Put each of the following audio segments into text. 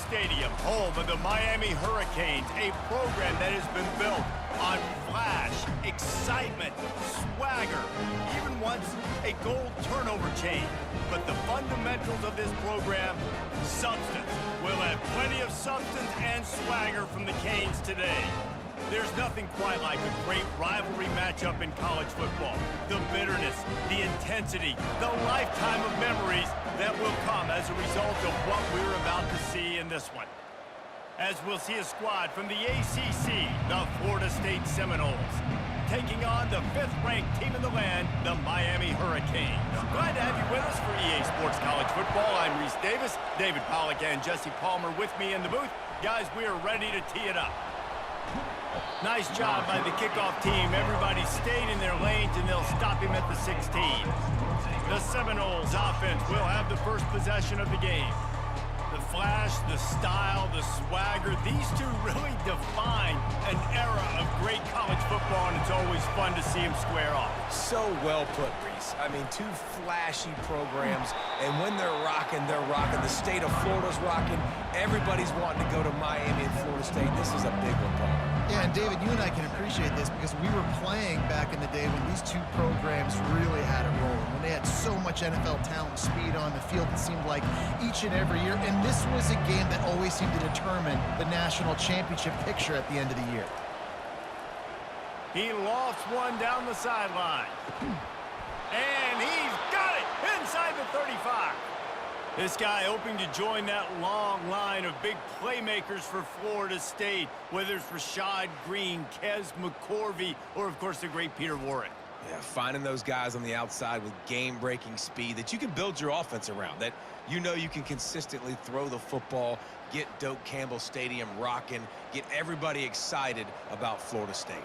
Stadium, home of the Miami Hurricanes, a program that has been built on flash, excitement, swagger, even once a gold turnover chain. But the fundamentals of this program, substance. We'll have plenty of substance and swagger from the Canes today. There's nothing quite like a great rivalry matchup in college football. The bitterness, the intensity, the lifetime of memories that will come as a result of what we're about to see in this one. As we'll see a squad from the ACC, the Florida State Seminoles, taking on the 5th-ranked team in the land, the Miami Hurricanes. Glad to have you with us for EA Sports College Football. I'm Reese Davis, David Pollack and Jesse Palmer with me in the booth. Guys, we are ready to tee it up. Nice job by the kickoff team. Everybody stayed in their lanes, and they'll stop him at the 16. The Seminoles offense will have the first possession of the game. The flash, the style, the swagger, these two really define an era of great college football, and it's always fun to see them square off. So well put, Reese. I mean, two flashy programs, and when they're rocking, they're rocking. The state of Florida's rocking. Everybody's wanting to go to Miami and Florida State. This is a big one, Paul. Yeah, and David, you and I can appreciate this because we were playing back in the day when these two programs really had it rolling, when they had so much NFL talent and speed on the field, it seemed like each and every year. And this was a game that always seemed to determine the national championship picture at the end of the year. He lofts one down the sideline. And he's got it inside the 35. This guy hoping to join that long line of big playmakers for Florida State, whether it's Rashad Green, Kez McCorvey, or, of course, the great Peter Warrick. Yeah, finding those guys on the outside with game-breaking speed that you can build your offense around, that you know you can consistently throw the football, get Doak Campbell Stadium rocking, get everybody excited about Florida State.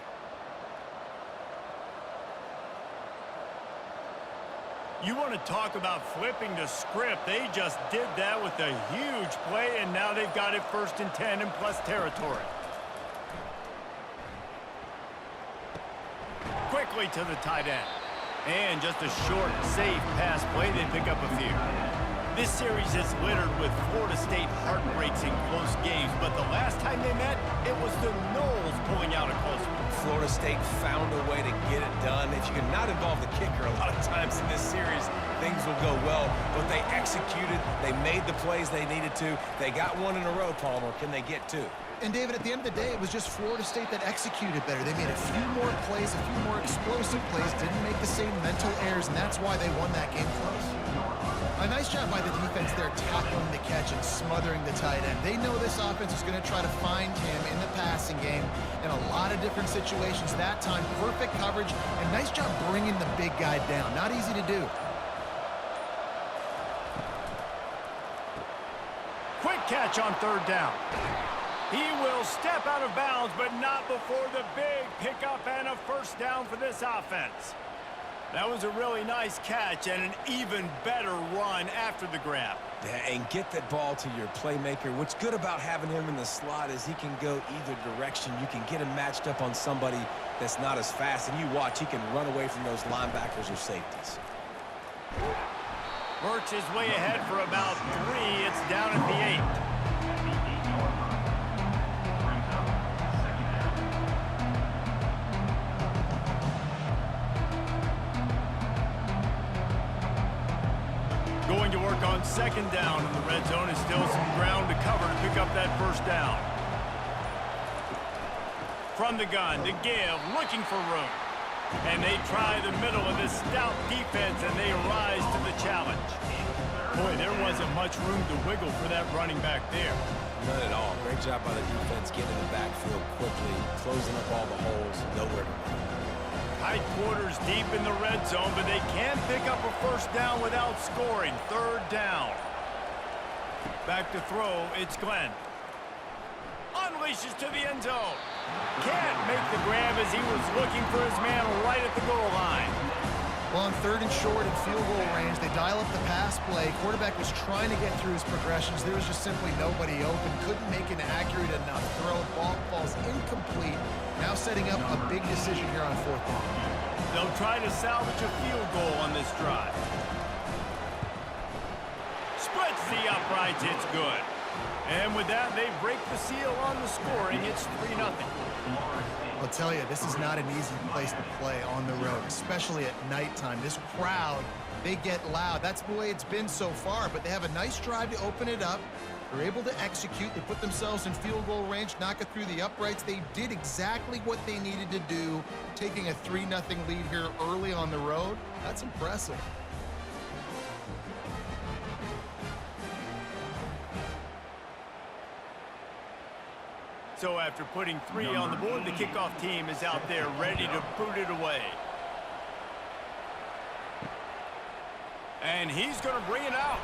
You want to talk about flipping the script. They just did that with a huge play, and now they've got it 1st and 10 in plus territory. Quickly to the tight end. And just a short, safe pass play. They pick up a few. This series is littered with Florida State heartbreaks in close games, but the last time they met, it was the Noles pulling out a close one. Florida State found a way to get it done. If you can not involve the kicker a lot of times in this series, things will go well. But they executed. They made the plays they needed to. They got one in a row, Palmer. Can they get two? And, David, at the end of the day, it was just Florida State that executed better. They made a few more plays, a few more explosive plays, didn't make the same mental errors, and that's why they won that game close. A nice job by the defense there, tackling the catch and smothering the tight end. They know this offense is going to try to find him in the passing game in a lot of different situations. That time, perfect coverage, and nice job bringing the big guy down. Not easy to do. Quick catch on 3rd down. He will step out of bounds, but not before the big pickup and a 1st down for this offense. That was a really nice catch and an even better run after the grab. Yeah, and get that ball to your playmaker. What's good about having him in the slot is he can go either direction. You can get him matched up on somebody that's not as fast, and you watch, he can run away from those linebackers or safeties. Birch is way ahead for about 3. It's down at the 8. Going to work on 2nd down in the red zone. Is still some ground to cover to pick up that 1st down. From the gun, the give, looking for room. And they try the middle of this stout defense, and they rise to the challenge. Boy, there wasn't much room to wiggle for that running back there. None at all. Great job by the defense getting in the backfield quickly, closing up all the holes, nowhere to run. Tight quarters deep in the red zone, but they can pick up a 1st down without scoring. 3rd down. Back to throw, it's Glenn. Unleashes to the end zone. Can't make the grab as he was looking for his man right at the goal line. Well, on 3rd and short and field goal range, they dial up the pass play. Quarterback was trying to get through his progressions. There was just simply nobody open. Couldn't make an accurate enough throw. Ball falls incomplete. Now setting up a big decision here on 4th down. They'll try to salvage a field goal on this drive. Splits the uprights. It's good. And with that, they break the seal on the scoring. It's 3-0. I'll tell you, this is not an easy place to play on the road, especially at nighttime. This crowd, they get loud. That's the way it's been so far, but they have a nice drive to open it up. They're able to execute. They put themselves in field goal range, knock it through the uprights. They did exactly what they needed to do, taking a 3-0 lead here early on the road. That's impressive. So after putting 3 on the board, the kickoff team is out there ready to boot it away. And he's going to bring it out.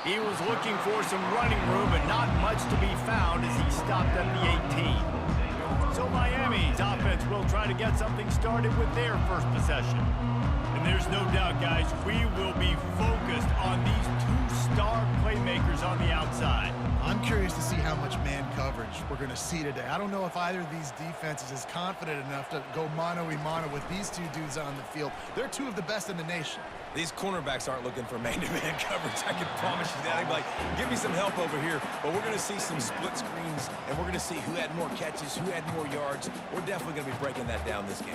He was looking for some running room, but not much to be found as he stopped at the 18. So Miami's offense will try to get something started with their first possession. And there's no doubt, guys, we will be focused on these 2 star playmakers on the outside. I'm curious to see how much man coverage we're going to see today. I don't know if either of these defenses is confident enough to go mano-a-mano with these 2 dudes on the field. They're 2 of the best in the nation. These cornerbacks aren't looking for man-to-man coverage. I can promise you that. They'd be like, give me some help over here. But we're going to see some split screens, and we're going to see who had more catches, who had more yards. We're definitely going to be breaking that down this game.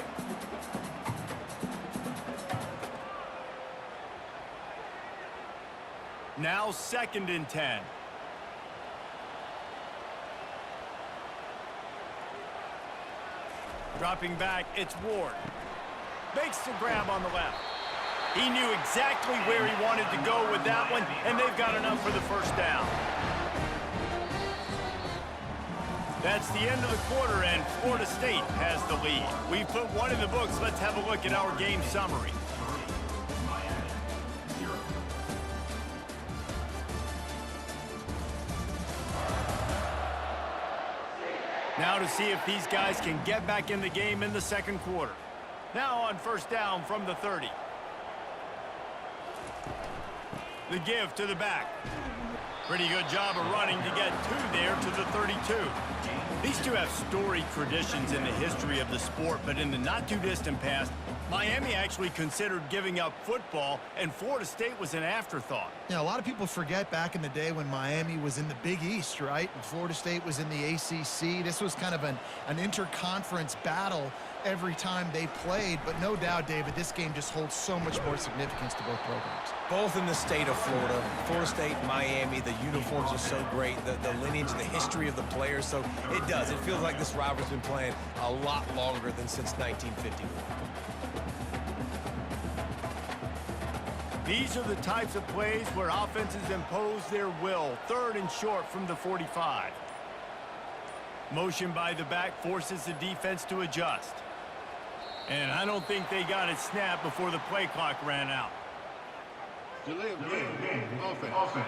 Now 2nd and 10. Dropping back, it's Ward. Makes the grab on the left. He knew exactly where he wanted to go with that one, and they've got enough for the first down. That's the end of the quarter, and Florida State has the lead. We've put 1 in the books. Let's have a look at our game summary. Now to see if these guys can get back in the game in the 2nd quarter. Now on first down from the 30. The give to the back. Pretty good job of running to get 2 there to the 32. These 2 have storied traditions in the history of the sport, but in the not-too-distant past, Miami actually considered giving up football, and Florida State was an afterthought. Yeah, a lot of people forget back in the day when Miami was in the Big East, right? And Florida State was in the ACC. This was kind of an interconference battle every time they played. But no doubt, David, this game just holds so much more significance to both programs. Both in the state of Florida. Florida State, Miami, the uniforms are so great. The lineage, the history of the players. So it does. It feels like this rivalry's been playing a lot longer than since 1951. These are the types of plays where offenses impose their will. 3rd and short from the 45. Motion by the back forces the defense to adjust. And I don't think they got it snapped before the play clock ran out. Delay of game. Offense.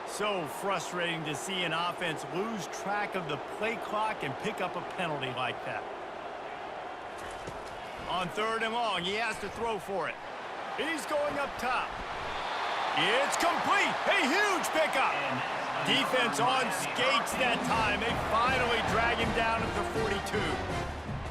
So frustrating to see an offense lose track of the play clock and pick up a penalty like that. On 3rd and long, he has to throw for it. He's going up top. It's complete. A huge pickup. Defense on skates that time. They finally drag him down at the 42.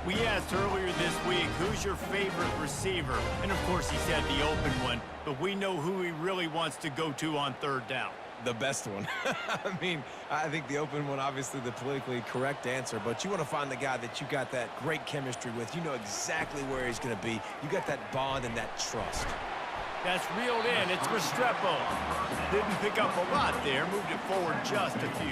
We asked earlier this week, who's your favorite receiver? And of course he said the open one, but we know who he really wants to go to on 3rd down. The best one. I mean, I think the open one, obviously the politically correct answer, but you want to find the guy that you got that great chemistry with. You know exactly where he's going to be. You got that bond and that trust. That's reeled in. It's Restrepo. Didn't pick up a lot there. Moved it forward just a few.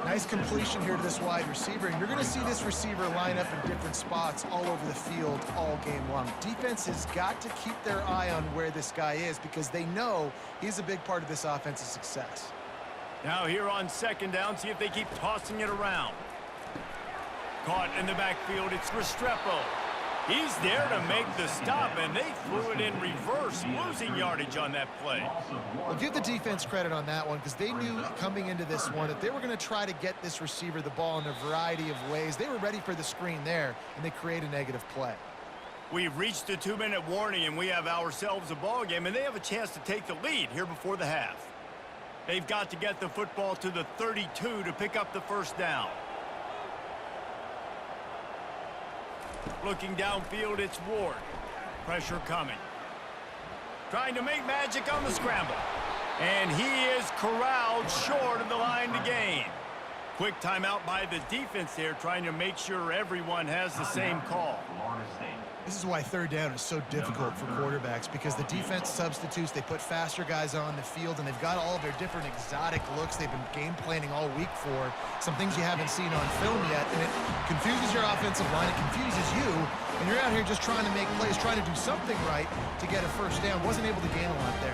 Nice completion here to this wide receiver, and you're going to see this receiver line up in different spots all over the field all game long. Defense has got to keep their eye on where this guy is because they know he's a big part of this offense's success. Now here on 2nd down, see if they keep tossing it around. Caught in the backfield, it's Restrepo. He's there to make the stop, and they threw it in reverse, losing yardage on that play. Well, give the defense credit on that one because they knew coming into this one that they were going to try to get this receiver the ball in a variety of ways. They were ready for the screen there, and they create a negative play. We've reached the 2-minute warning, and we have ourselves a ball game, and they have a chance to take the lead here before the half. They've got to get the football to the 32 to pick up the first down. Looking downfield, it's Ward. Pressure coming. Trying to make magic on the scramble. And he is corralled short of the line to gain. Quick timeout by the defense there, trying to make sure everyone has the same call. This is why third down is so difficult for quarterbacks, because the defense substitutes, they put faster guys on the field, and they've got all of their different exotic looks they've been game planning all week for, some things you haven't seen on film yet, and it confuses your offensive line, it confuses you, and you're out here just trying to make plays, trying to do something right to get a first down. Wasn't able to gain a lot there.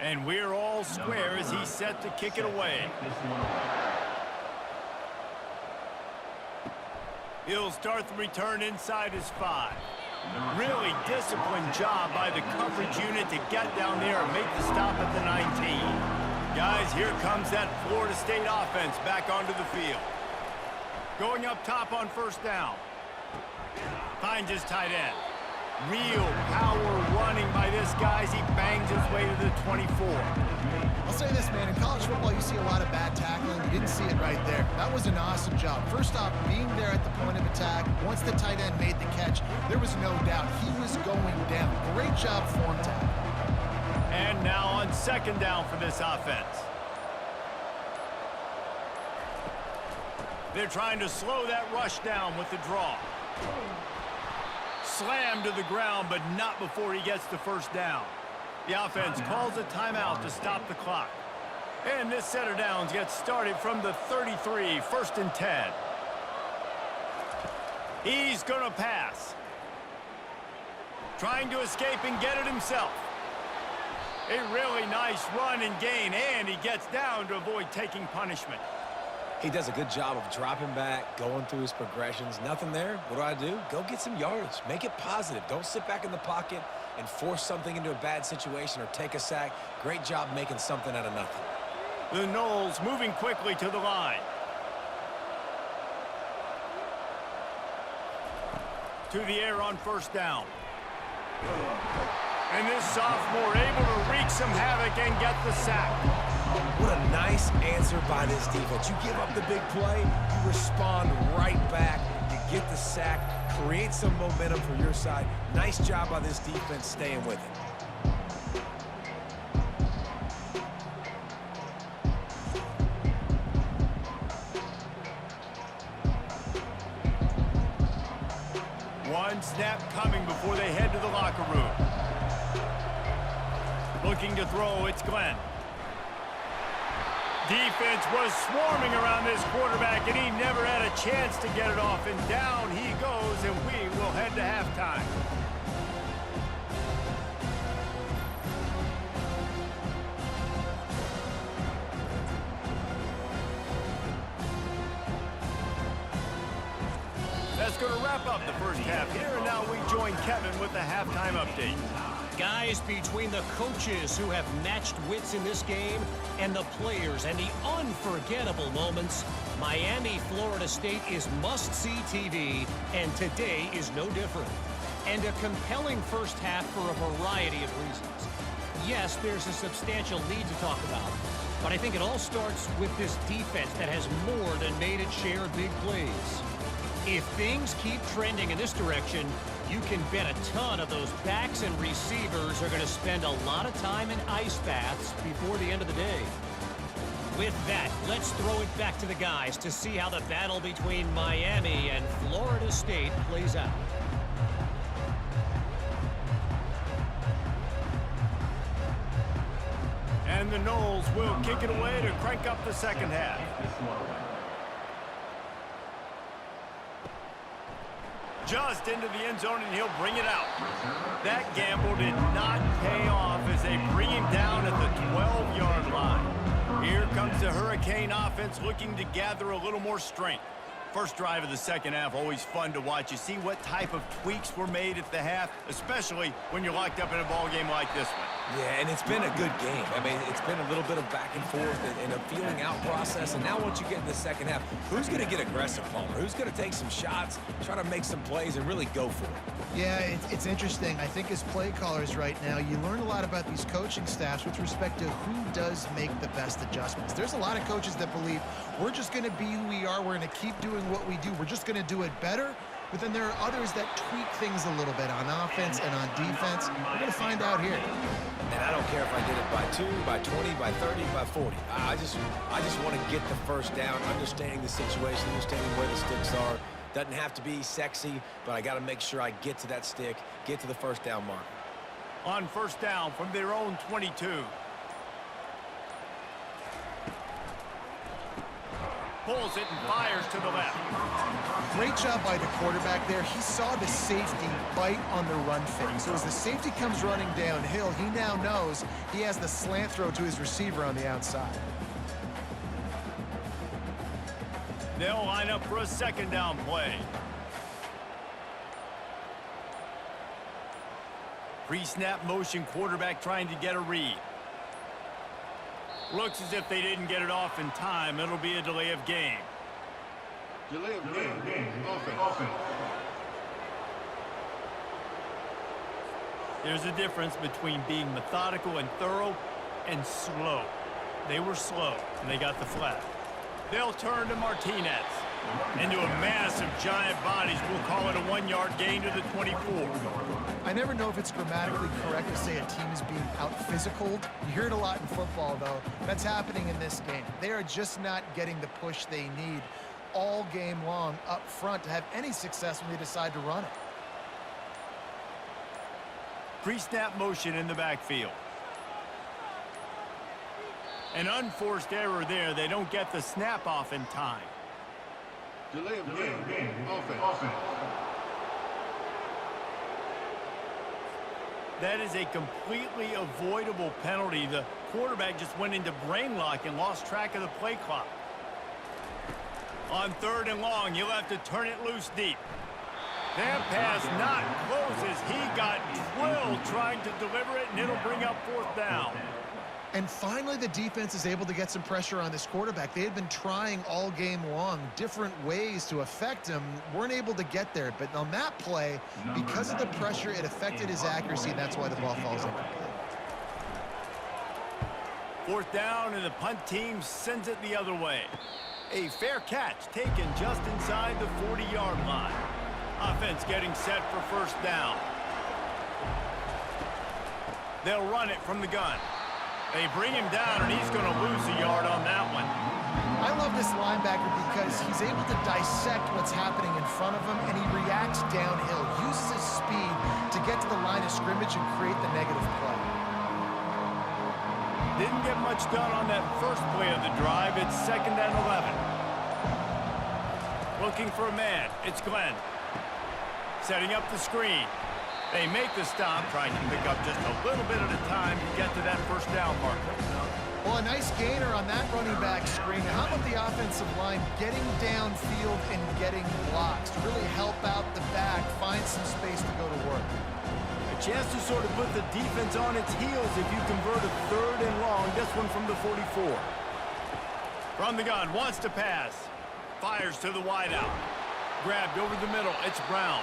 And we're all square as he's set to kick it away. He'll start the return inside his 5. Really disciplined job by the coverage unit to get down there and make the stop at the 19. Guys, here comes that Florida State offense back onto the field. Going up top on first down. Finds his tight end. Real power running by this guy as he bangs his way to the 24. I'll say this, man, in college football you see a lot of bad tackling. We didn't see it right there. That was an awesome job. First off, being there at the point of attack, once the tight end made the catch, there was no doubt he was going down. Great job form tackle. And now on second down for this offense. They're trying to slow that rush down with the draw. Slammed to the ground, but not before he gets the first down. The offense calls a timeout to stop the clock. And this set of downs gets started from the 33, 1st and 10. He's going to pass. Trying to escape and get it himself. A really nice run and gain, and he gets down to avoid taking punishment. He does a good job of dropping back, going through his progressions. Nothing there. What do? Go get some yardage. Make it positive. Don't sit back in the pocket and force something into a bad situation or take a sack. Great job making something out of nothing. The Noles moving quickly to the line. To the air on first down. And this sophomore able to wreak some havoc and get the sack. What a nice answer by this defense. You give up the big play, you respond right back, you get the sack, create some momentum for your side. Nice job by this defense staying with it. One snap coming before they head to the locker room. Looking to throw, it's Glenn. Defense was swarming around this quarterback, and he never had a chance to get it off. And down he goes, and we will head to halftime. That's going to wrap up the first half here, and now we join Kevin with the halftime update. Guys, between the coaches who have matched wits in this game and the players and the unforgettable moments, Miami, Florida State is must-see TV, and today is no different. And a compelling first half for a variety of reasons. Yes, there's a substantial lead to talk about, but I think it all starts with this defense that has more than made its share of big plays. If things keep trending in this direction, you can bet a ton of those backs and receivers are going to spend a lot of time in ice baths before the end of the day. With that, let's throw it back to the guys to see how the battle between Miami and Florida State plays out. And the Noles will kick it away to crank up the second half. Just into the end zone, and he'll bring it out. That gamble did not pay off as they bring him down at the 12-yard line. Here comes the Hurricane offense looking to gather a little more strength. First drive of the second half, always fun to watch. You see what type of tweaks were made at the half, especially when you're locked up in a ball game like this one. Yeah, and it's been a good game. I mean, it's been a little bit of back and forth and a feeling out process. And now once you get in the second half, who's going to get aggressive, Palmer? Who's going to take some shots, try to make some plays, and really go for it? Yeah, it's interesting. I think as play callers right now, you learn a lot about these coaching staffs with respect to who does make the best adjustments. There's a lot of coaches that believe we're just going to be who we are. We're going to keep doing what we do. We're just going to do it better. But then there are others that tweak things a little bit on offense and on defense. We're going to find out here. And I don't care if I did it by 2, by 20, by 30, by 40. I just want to get the first down, understanding the situation, understanding where the sticks are. Doesn't have to be sexy, but I got to make sure I get to that stick, get to the first down mark. On first down from their own 22. Pulls it and fires to the left. Great job by the quarterback there. He saw the safety bite on the run fake. So as the safety comes running downhill, he now knows he has the slant throw to his receiver on the outside. They'll line up for a second down play. Pre-snap motion, quarterback trying to get a read. Looks as if they didn't get it off in time. It'll be a delay of game. Delay of game. Offense. There's a difference between being methodical and thorough and slow. They were slow, and they got the flag. They'll turn to Martinez. Into a mass of giant bodies. We'll call it a 1-yard gain to the 24. I never know if it's grammatically correct to say a team is being out-physicaled. You hear it a lot in football, though. That's happening in this game. They are just not getting the push they need all game long up front to have any success when they decide to run it. Pre-snap motion in the backfield. An unforced error there. They don't get the snap off in time. Delay of game. Offense. That is a completely avoidable penalty. The quarterback just went into brain lock and lost track of the play clock. On third and long, you'll have to turn it loose deep. That pass not close as he got drilled trying to deliver it, and it'll bring up fourth down. And finally, the defense is able to get some pressure on this quarterback. They had been trying all game long different ways to affect him, weren't able to get there. But on that play, because of the pressure, it affected his accuracy, and that's why the ball falls incomplete. Fourth down, and the punt team sends it the other way. A fair catch taken just inside the 40-yard line. Offense getting set for first down. They'll run it from the gun. They bring him down, and he's going to lose a yard on that one. I love this linebacker because he's able to dissect what's happening in front of him, and he reacts downhill, uses his speed to get to the line of scrimmage and create the negative play. Didn't get much done on that first play of the drive. It's 2nd and 11. Looking for a man. It's Glenn. Setting up the screen. They make the stop, trying to pick up just a little bit at a time to get to that first down marker. Well, a nice gainer on that running back screen. How about the offensive line getting downfield and getting blocks to really help out the back, find some space to go to work? A chance to sort of put the defense on its heels if you convert a third and long. This one from the 44. From the gun, wants to pass. Fires to the wideout. Grabbed over the middle. It's Brown.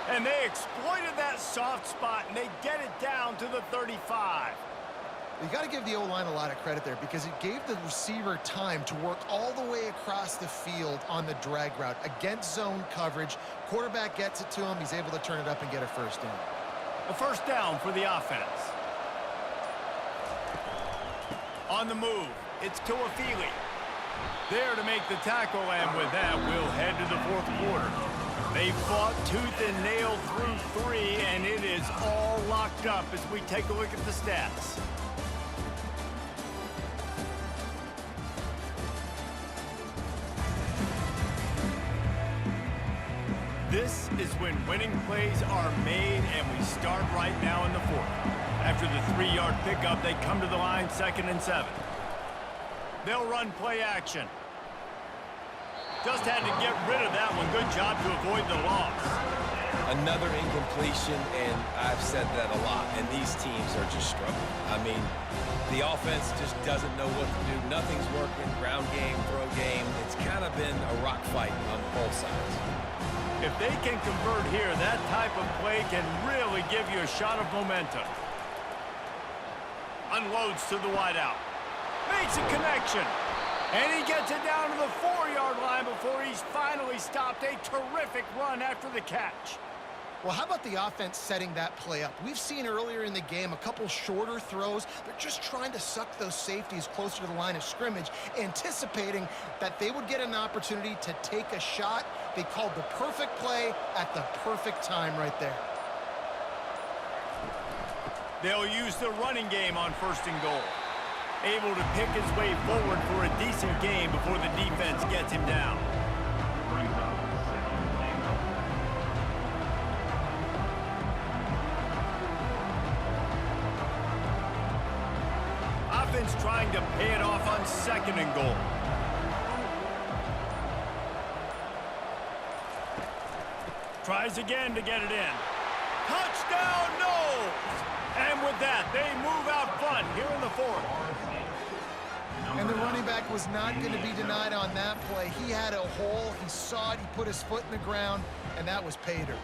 And they exploited that soft spot, and they get it down to the 35. You got to give the O-line a lot of credit there because it gave the receiver time to work all the way across the field on the drag route against zone coverage. Quarterback gets it to him. He's able to turn it up and get a first down. A first down for the offense. On the move, it's Tuafili. There to make the tackle, and with that, we'll head to the fourth quarter. They fought tooth and nail through 3, and it is all locked up as we take a look at the stats. This is when winning plays are made, and we start right now in the fourth. After the 3-yard pickup, they come to the line 2nd and 7. They'll run play action. Just had to get rid of that one. Good job to avoid the loss. Another incompletion, and I've said that a lot, and these teams are just struggling. I mean, the offense just doesn't know what to do. Nothing's working. Ground game, throw game. It's kind of been a rock fight on both sides. If they can convert here, that type of play can really give you a shot of momentum. Unloads to the wideout. Makes a connection. And he gets it down to the 4-yard line before he's finally stopped. A terrific run after the catch. Well, how about the offense setting that play up? We've seen earlier in the game a couple shorter throws. They're just trying to suck those safeties closer to the line of scrimmage, anticipating that they would get an opportunity to take a shot. They called the perfect play at the perfect time right there. They'll use the running game on 1st and goal. Able to pick his way forward for a decent game before the defense gets him down. Offense trying to pay it off on 2nd and goal. Tries again to get it in. Touchdown, no! And with that, they move out front here in the 4th. And the running back was not going to be denied on that play. He had a hole, he saw it, he put his foot in the ground, and that was pay dirt.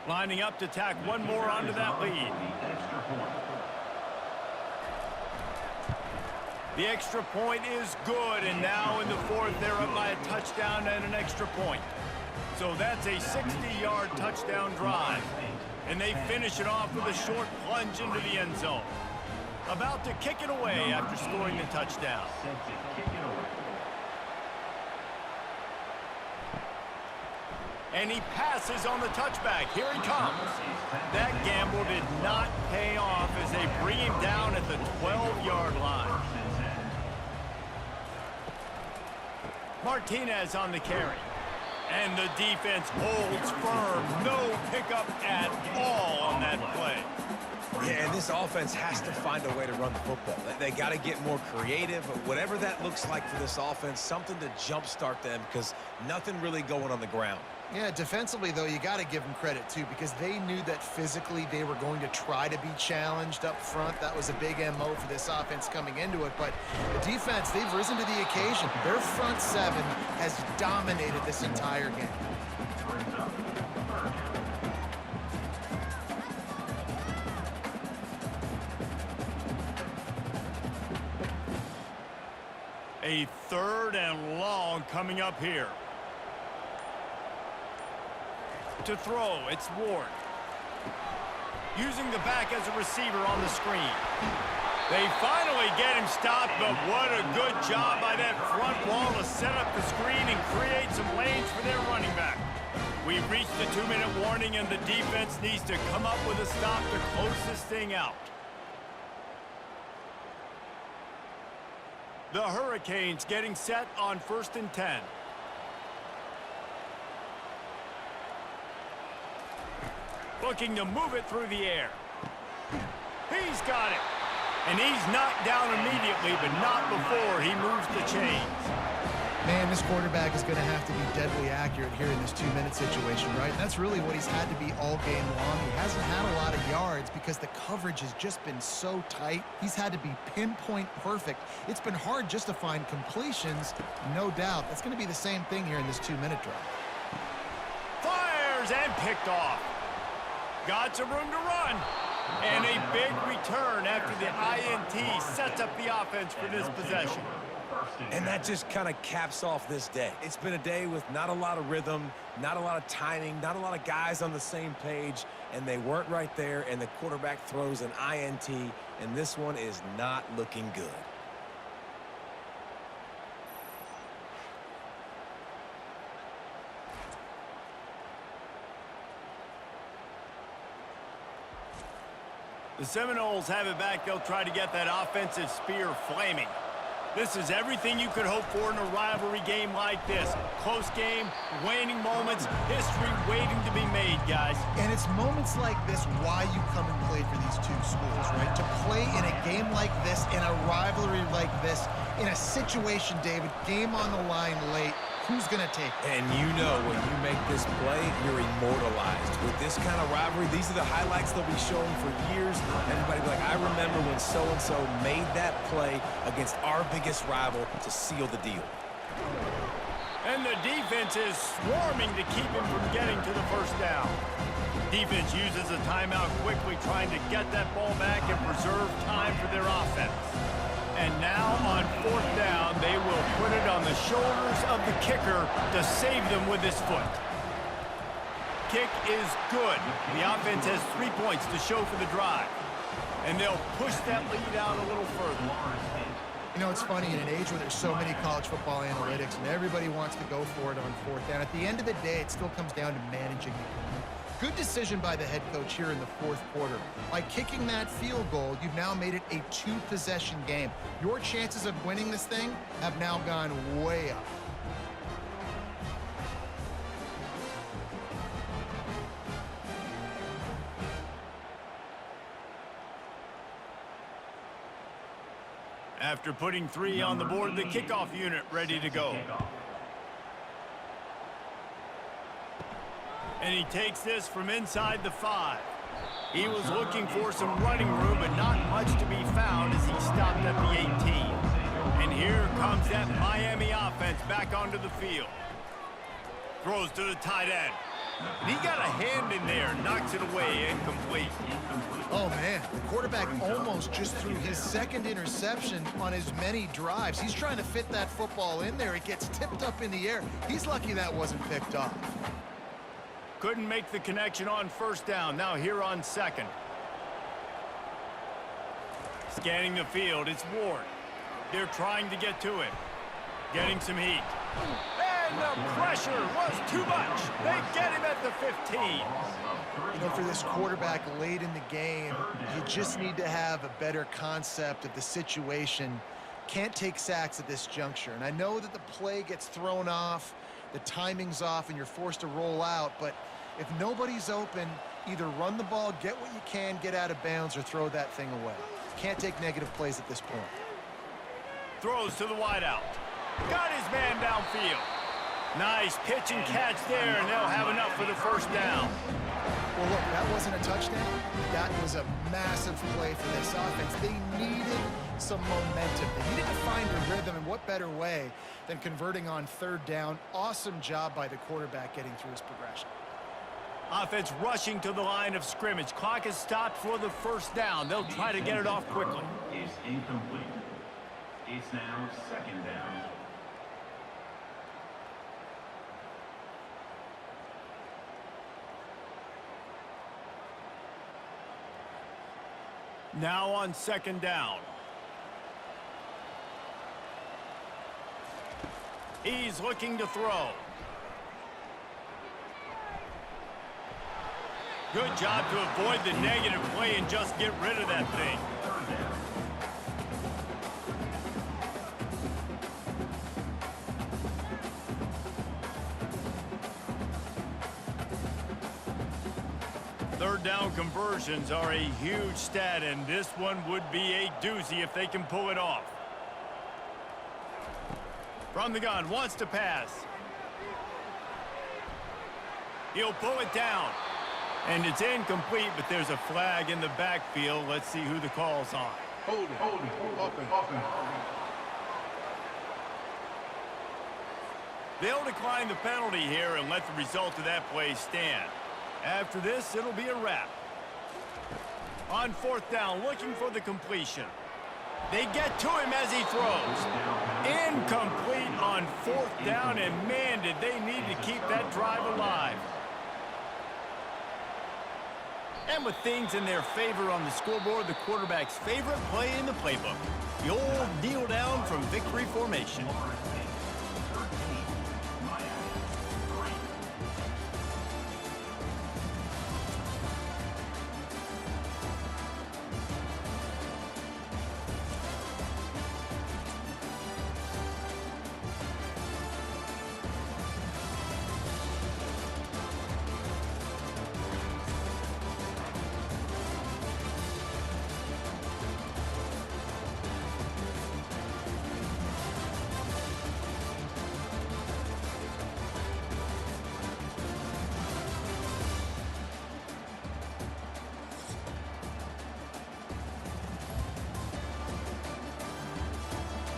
Lining up to tack one more onto that lead. The extra point is good, and now in the 4th, they're up by a touchdown and an extra point. So that's a 60-yard touchdown drive. And they finish it off with a short plunge into the end zone. About to kick it away after scoring the touchdown. And he passes on the touchback. Here he comes. That gamble did not pay off as they bring him down at the 12-yard line. Martinez on the carry. And the defense holds firm. No pickup at all on that play. Yeah, and this offense has to find a way to run the football. They got to get more creative. Whatever that looks like for this offense, something to jumpstart them because nothing really going on the ground. Yeah, defensively, though, you got to give them credit, too, because they knew that physically they were going to try to be challenged up front. That was a big MO for this offense coming into it. But the defense, they've risen to the occasion. Their front 7 has dominated this entire game. A 3rd and long coming up here. To throw, it's Ward. Using the back as a receiver on the screen. They finally get him stopped, but what a good job by that front wall to set up the screen and create some lanes for their running back. We've reached the 2-minute warning, and the defense needs to come up with a stop to close this thing out. The Hurricanes getting set on 1st and 10. Looking to move it through the air. He's got it. And he's knocked down immediately, but not before he moves the chains. Man, this quarterback is going to have to be deadly accurate here in this 2-minute situation, right? And that's really what he's had to be all game long. He hasn't had a lot of yards because the coverage has just been so tight. He's had to be pinpoint perfect. It's been hard just to find completions, no doubt. That's going to be the same thing here in this 2-minute drive. Fires and picked off. Got some room to run. And a big return after the INT sets up the offense for this possession. And that just kind of caps off this day. It's been a day with not a lot of rhythm, not a lot of timing, not a lot of guys on the same page, and they weren't right there, and the quarterback throws an INT, and this one is not looking good. The Seminoles have it back. They'll try to get that offensive spear flaming. This is everything you could hope for in a rivalry game like this. Close game, waning moments, history waiting to be made, guys. And it's moments like this why you come and play for these two schools, right? To play in a game like this, in a rivalry like this, in a situation, David, game on the line late, who's going to take it? And you know when you make this play, you're immortalized. With this kind of rivalry, these are the highlights they'll be showing for years. Everybody will be like, I remember when so-and-so made that play against our biggest rival to seal the deal. And the defense is swarming to keep him from getting to the first down. Defense uses a timeout quickly, trying to get that ball back and preserve time for their offense. And now on fourth down, they will put it on the shoulders of the kicker to save them with his foot. Kick is good. The offense has 3 points to show for the drive. And they'll push that lead out a little further. You know, it's funny, in an age where there's so many college football analytics and everybody wants to go for it on fourth down, at the end of the day, it still comes down to managing the game. Good decision by the head coach here in the fourth quarter. By kicking that field goal, you've now made it a two-possession game. Your chances of winning this thing have now gone way up. After putting 3 on the board, the kickoff unit ready to go. And he takes this from inside the 5. He was looking for some running room, but not much to be found as he stopped at the 18. And here comes that Miami offense back onto the field. Throws to the tight end. And he got a hand in there, knocks it away, incomplete. Oh, man, the quarterback almost just threw his second interception on as many drives. He's trying to fit that football in there. It gets tipped up in the air. He's lucky that wasn't picked off. Couldn't make the connection on first down. Now here on second. Scanning the field, it's Ward. They're trying to get to him. Getting some heat. And the pressure was too much. They get him at the 15. You know, for this quarterback late in the game, you just need to have a better concept of the situation. Can't take sacks at this juncture. And I know that the play gets thrown off, the timing's off, and you're forced to roll out, but if nobody's open, either run the ball, get what you can, get out of bounds, or throw that thing away. Can't take negative plays at this point. Throws to the wideout. Got his man downfield. Nice pitch and catch there, and they'll have enough for the first down. Well, look, that wasn't a touchdown. That was a massive play for this offense. They needed some momentum. They needed to find a rhythm, and what better way than converting on third down. Awesome job by the quarterback getting through his progression. Offense rushing to the line of scrimmage. Clock is stopped for the first down. They'll try to get it off quickly. Is incomplete. It's now second down. Now on second down. He's looking to throw. Good job to avoid the negative play and just get rid of that thing. Third down conversions are a huge stat, and this one would be a doozy if they can pull it off. From the gun, wants to pass. He'll pull it down. And it's incomplete, but there's a flag in the backfield. Let's see who the call's on. Hold it, offense. They'll decline the penalty here and let the result of that play stand. After this, it'll be a wrap. On fourth down, looking for the completion. They get to him as he throws. Incomplete on fourth down, and man, did they need to keep that drive alive. And with things in their favor on the scoreboard, the quarterback's favorite play in the playbook. The old kneel down from victory formation.